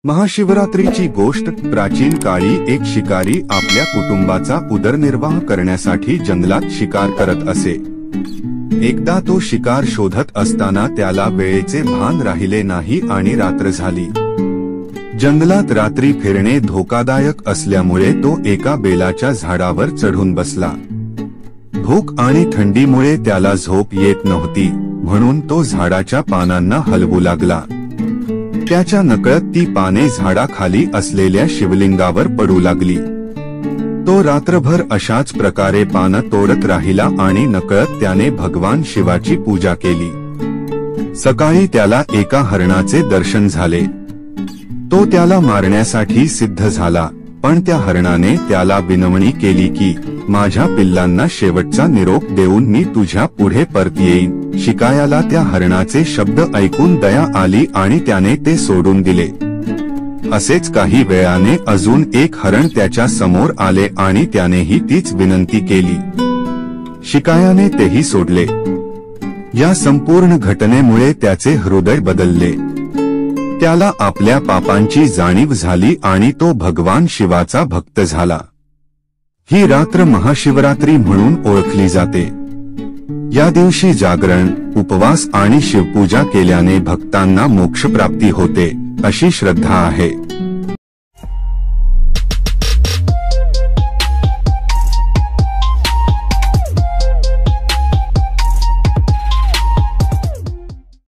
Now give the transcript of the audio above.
महाशिवरात्रीची गोष्ट। प्राचीन काळी एक शिकारी आपल्या कुटुंबाचा उदरनिर्वाह करण्यासाठी जंगलात शिकार करत असे। एकदा तो शिकार शोधत असताना त्याला वेळेचे भान राहिले नाही आणि रात्र झाली। जंगलात रात्री फिरणे धोकादायक असल्यामुळे तो एका बेलाच्या झाडावर चढून बसला। भूक आणि थंडीमुळे त्याला झोप येत नव्हती, म्हणून तो झाडाच्या पानांना हलवू लागला। त्याच्या नकळत ती पाने झाडाखाली असलेल्या शिवलिंगावर पडू लागली। तो रात्रभर अशाच प्रकारे पानं तोडत राहिला आणि नकळत त्याने भगवान शिवाची पूजा केली। सकाळी त्याला एका हरणाचे दर्शन झाले। तो त्याला मारण्यासाठी सिद्ध झाला, पण त्या हरणाने त्याला विनवणी केली की माझ्या पिल्लांना शेवटचा निरोप देऊन मी तुझ्या पुढे परत येईन। शिकायाला त्या हरणाचे शब्द ऐकून दया आली आणि त्याने ते सोडून दिले। असेच काही वेळाने अजून एक हरण त्याच्या समोर आले आणि त्यानेही तीच विनंती केली। शिकायाने तेही सोडले। या संपूर्ण घटनेमुळे त्याचे हृदय बदलले। त्याला आपल्या पापांची जाणीव झाली आणि तो भगवान शिवाचा भक्त झाला। ही रात्र महाशिवरात्री म्हणून ओळखली जाते। या दिवशी जागरण, उपवास आणि शिवपूजा केल्याने भक्तांना मोक्षप्राप्ती होते, अशी श्रद्धा आहे।